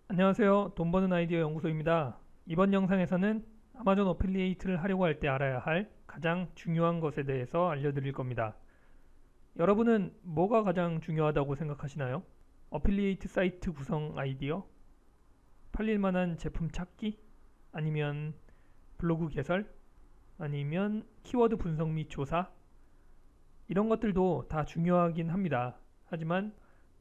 안녕하세요. 돈 버는 아이디어 연구소입니다. 이번 영상에서는 아마존 어필리에이트를 하려고 할 때 알아야 할 가장 중요한 것에 대해서 알려드릴 겁니다. 여러분은 뭐가 가장 중요하다고 생각하시나요? 어필리에이트 사이트 구성 아이디어? 팔릴 만한 제품 찾기? 아니면 블로그 개설? 아니면 키워드 분석 및 조사? 이런 것들도 다 중요하긴 합니다. 하지만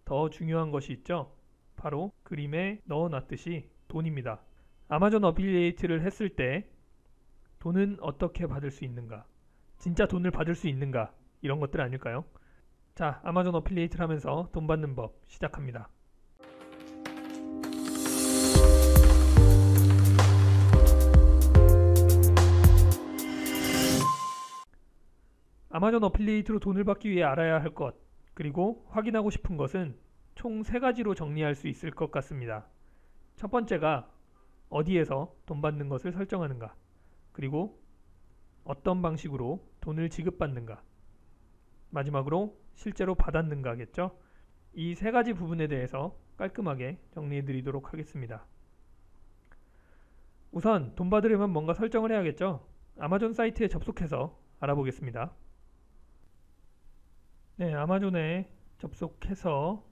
더 중요한 것이 있죠. 바로 그림에 넣어놨듯이 돈입니다. 아마존 어필리에이트를 했을 때 돈은 어떻게 받을 수 있는가? 진짜 돈을 받을 수 있는가? 이런 것들 아닐까요? 자, 아마존 어필리에이트를 하면서 돈 받는 법 시작합니다. 아마존 어필리에이트로 돈을 받기 위해 알아야 할 것, 그리고 확인하고 싶은 것은 총 3가지로 정리할 수 있을 것 같습니다. 첫 번째가 어디에서 돈 받는 것을 설정하는가, 그리고 어떤 방식으로 돈을 지급받는가, 마지막으로 실제로 받았는가겠죠. 이 3가지 부분에 대해서 깔끔하게 정리해 드리도록 하겠습니다. 우선 돈 받으려면 뭔가 설정을 해야겠죠. 아마존 사이트에 접속해서 알아보겠습니다. 네, 아마존에 접속해서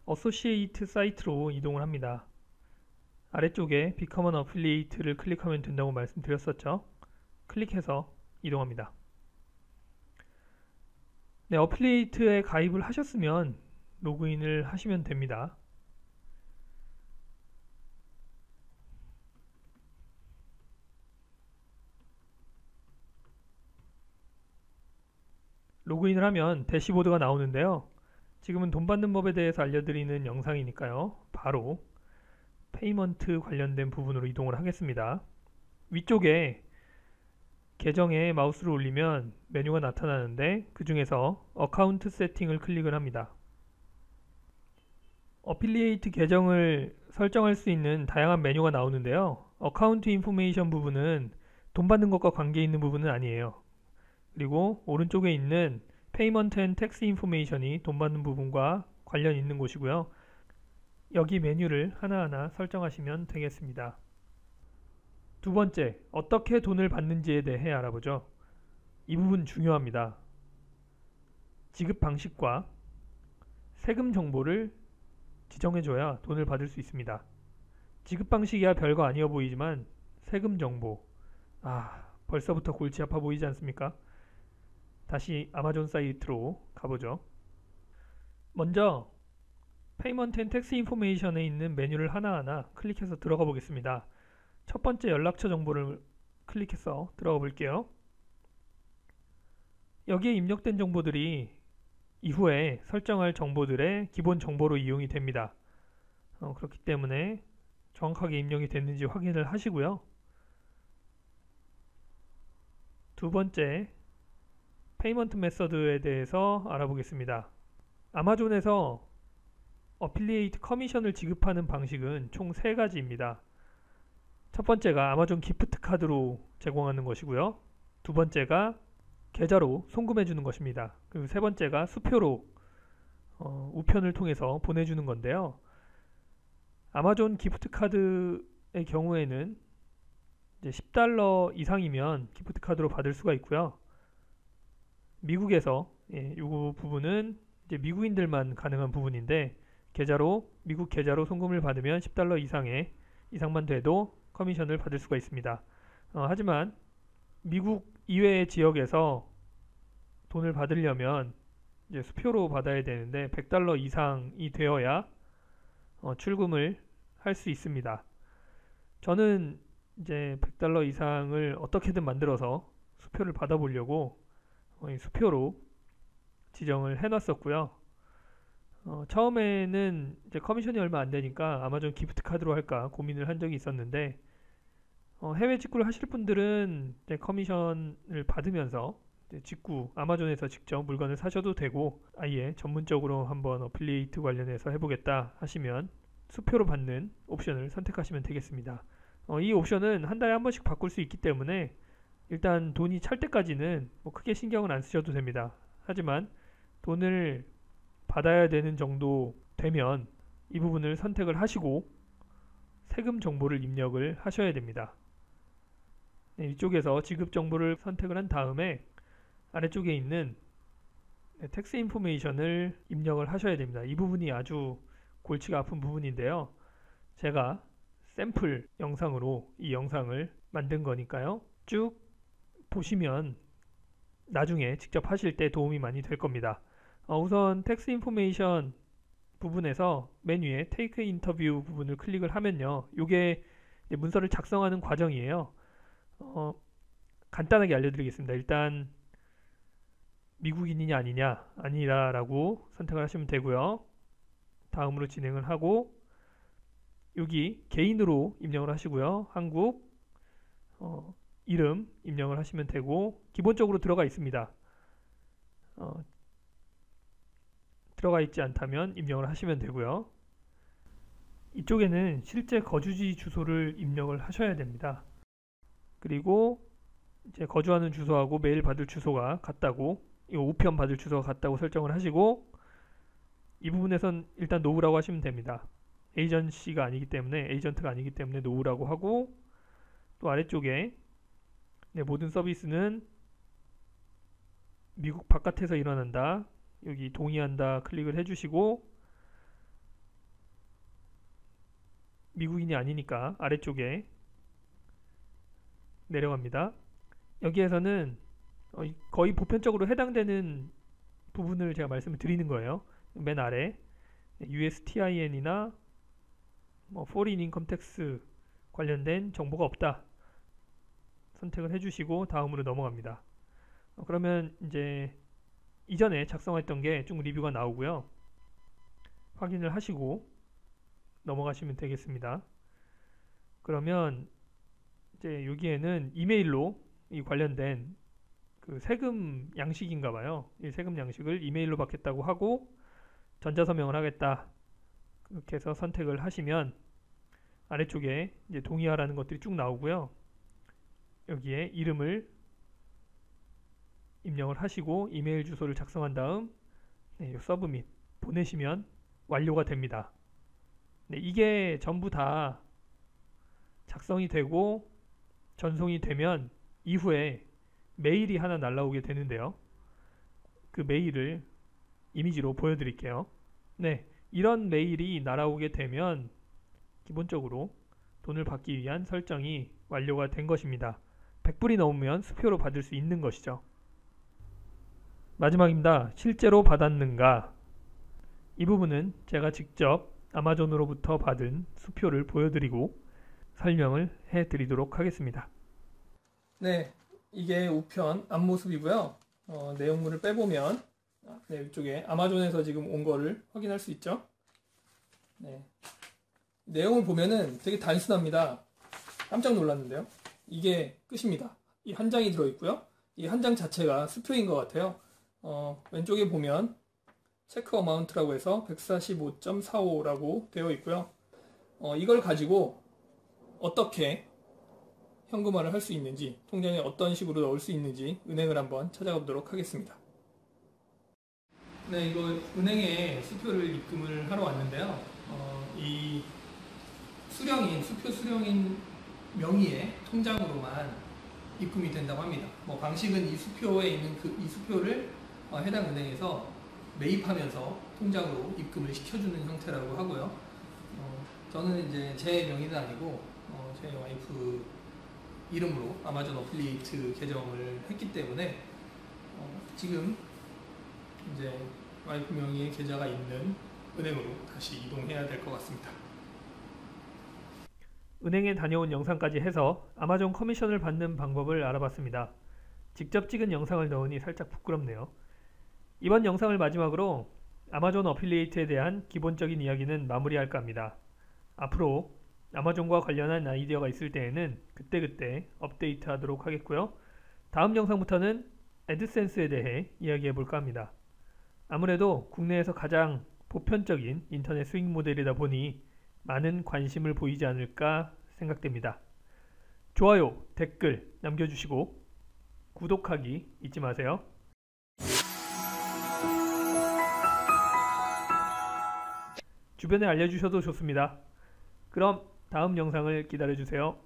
어소시에이트 사이트로 이동을 합니다. 아래쪽에 Become an Affiliate를 클릭하면 된다고 말씀드렸었죠. 클릭해서 이동합니다. 네, 어플리에이트에 가입을 하셨으면 로그인을 하시면 됩니다. 로그인을 하면 대시보드가 나오는데요. 지금은 돈 받는 법에 대해서 알려드리는 영상이니까요. 바로 페이먼트 관련된 부분으로 이동을 하겠습니다. 위쪽에 계정에 마우스를 올리면 메뉴가 나타나는데 그 중에서 어카운트 세팅을 클릭을 합니다. 어필리에이트 계정을 설정할 수 있는 다양한 메뉴가 나오는데요. 어카운트 인포메이션 부분은 돈 받는 것과 관계 있는 부분은 아니에요. 그리고 오른쪽에 있는 페이먼트 앤 텍스 인포메이션이 돈 받는 부분과 관련 있는 곳이고요. 여기 메뉴를 하나하나 설정하시면 되겠습니다. 두 번째, 어떻게 돈을 받는지에 대해 알아보죠. 이 부분 중요합니다. 지급 방식과 세금 정보를 지정해줘야 돈을 받을 수 있습니다. 지급 방식이야 별거 아니어 보이지만 세금 정보, 벌써부터 골치 아파 보이지 않습니까? 다시 아마존 사이트로 가보죠. 먼저 페이먼트 앤 텍스 인포메이션에 있는 메뉴를 하나하나 클릭해서 들어가 보겠습니다. 첫 번째 연락처 정보를 클릭해서 들어가 볼게요. 여기에 입력된 정보들이 이후에 설정할 정보들의 기본 정보로 이용이 됩니다. 그렇기 때문에 정확하게 입력이 됐는지 확인을 하시고요. 두 번째, 페이먼트 메서드에 대해서 알아보겠습니다. 아마존에서 어필리에이트 커미션을 지급하는 방식은 총 3가지입니다. 첫 번째가 아마존 기프트 카드로 제공하는 것이고요. 두 번째가 계좌로 송금해 주는 것입니다. 그리고 세 번째가 수표로 우편을 통해서 보내주는 건데요. 아마존 기프트 카드의 경우에는 이제 $10 이상이면 기프트 카드로 받을 수가 있고요. 미국에서 이 부분은 이제 미국인들만 가능한 부분인데 미국 계좌로 송금을 받으면 $10 이상만 돼도 커미션을 받을 수가 있습니다. 하지만 미국 이외의 지역에서 돈을 받으려면 이제 수표로 받아야 되는데 $100 이상이 되어야 출금을 할 수 있습니다. 저는 이제 $100 이상을 어떻게든 만들어서 수표를 받아보려고 수표로 지정을 해놨었고요. 처음에는 이제 커미션이 얼마 안 되니까 아마존 기프트 카드로 할까 고민을 한 적이 있었는데 해외 직구를 하실 분들은 커미션을 받으면서 직구 아마존에서 직접 물건을 사셔도 되고 아예 전문적으로 한번 어필리에이트 관련해서 해보겠다 하시면 수표로 받는 옵션을 선택하시면 되겠습니다. 이 옵션은 한 달에 한 번씩 바꿀 수 있기 때문에 일단 돈이 찰 때까지는 뭐 크게 신경은 안 쓰셔도 됩니다. 하지만 돈을 받아야 되는 정도 되면 이 부분을 선택을 하시고 세금 정보를 입력을 하셔야 됩니다. 네, 이쪽에서 지급 정보를 선택을 한 다음에 아래쪽에 있는 텍스 인포메이션을 입력을 하셔야 됩니다. 이 부분이 아주 골치가 아픈 부분인데요. 제가 샘플 영상으로 이 영상을 만든 거니까요. 쭉 보시면 나중에 직접 하실 때 도움이 많이 될 겁니다. 우선 텍스 인포메이션 부분에서 메뉴에 테이크 인터뷰 부분을 클릭을 하면요. 이게 문서를 작성하는 과정이에요. 간단하게 알려드리겠습니다. 일단 미국인이냐 아니냐 아니라라고 선택을 하시면 되고요. 다음으로 진행을 하고 여기 개인으로 입력을 하시고요. 한국 이름 입력을 하시면 되고 기본적으로 들어가 있습니다. 들어가 있지 않다면 입력을 하시면 되고요. 이쪽에는 실제 거주지 주소를 입력을 하셔야 됩니다. 그리고 이제 거주하는 주소하고 메일 받을 주소가 같다고, 이거 우편 받을 주소가 같다고 설정을 하시고 이 부분에선 일단 노우라고 하시면 됩니다. 에이전트가 아니기 때문에 노우라고 하고 또 아래쪽에 모든 서비스는 미국 바깥에서 일어난다. 여기 동의한다 클릭을 해주시고 미국인이 아니니까 아래쪽에 내려갑니다. 여기에서는 거의 보편적으로 해당되는 부분을 제가 말씀을 드리는 거예요. 맨 아래 USTIN이나 Foreign Income Tax 관련된 정보가 없다 선택을 해주시고 다음으로 넘어갑니다. 그러면 이제 이전에 작성했던 게 쭉 리뷰가 나오고요. 확인을 하시고 넘어가시면 되겠습니다. 그러면 이제 여기에는 이메일로 이 관련된 그 세금 양식인가 봐요. 이 세금 양식을 이메일로 받겠다고 하고 전자서명을 하겠다. 그렇게 해서 선택을 하시면 아래쪽에 이제 동의하라는 것들이 쭉 나오고요. 여기에 이름을 입력을 하시고 이메일 주소를 작성한 다음 서브밋 보내시면 완료가 됩니다. 이게 전부 다 작성이 되고 전송이 되면 이후에 메일이 하나 날라오게 되는데요. 그 메일을 이미지로 보여드릴게요. 이런 메일이 날아오게 되면 기본적으로 돈을 받기 위한 설정이 완료가 된 것입니다. 100불이 넘으면 수표로 받을 수 있는 것이죠. 마지막입니다. 실제로 받았는가? 이 부분은 제가 직접 아마존으로부터 받은 수표를 보여드리고 설명을 해드리도록 하겠습니다. 이게 우편 앞모습이고요. 내용물을 빼보면 이쪽에 아마존에서 지금 온 거를 확인할 수 있죠. 내용을 보면은 되게 단순합니다. 깜짝 놀랐는데요. 이게 끝입니다. 이 한 장이 들어있고요. 이 한 장 자체가 수표인 것 같아요. 왼쪽에 보면 체크 어마운트라고 해서 145.45라고 되어 있고요. 이걸 가지고 어떻게 현금화를 할 수 있는지, 통장에 어떤 식으로 넣을 수 있는지 은행을 한번 찾아가 보도록 하겠습니다. 이거 은행에 수표를 입금을 하러 왔는데요. 이 수표 수령인 명의의 통장으로만 입금이 된다고 합니다. 방식은 이 수표에 있는 이 수표를 해당 은행에서 매입하면서 통장으로 입금을 시켜주는 형태라고 하고요. 저는 이제 제 명의는 아니고 제 와이프 이름으로 아마존 어플리에이트 계정을 했기 때문에 지금 이제 와이프 명의의 계좌가 있는 은행으로 다시 이동해야 될 것 같습니다. 은행에 다녀온 영상까지 해서 아마존 커미션을 받는 방법을 알아봤습니다. 직접 찍은 영상을 넣으니 살짝 부끄럽네요. 이번 영상을 마지막으로 아마존 어필리에이트에 대한 기본적인 이야기는 마무리할까 합니다. 앞으로 아마존과 관련한 아이디어가 있을 때에는 그때그때 업데이트 하도록 하겠고요. 다음 영상부터는 애드센스에 대해 이야기해 볼까 합니다. 아무래도 국내에서 가장 보편적인 인터넷 수익 모델이다 보니 많은 관심을 보이지 않을까 생각됩니다. 좋아요, 댓글 남겨주시고 구독하기 잊지 마세요. 주변에 알려주셔도 좋습니다. 그럼 다음 영상을 기다려주세요.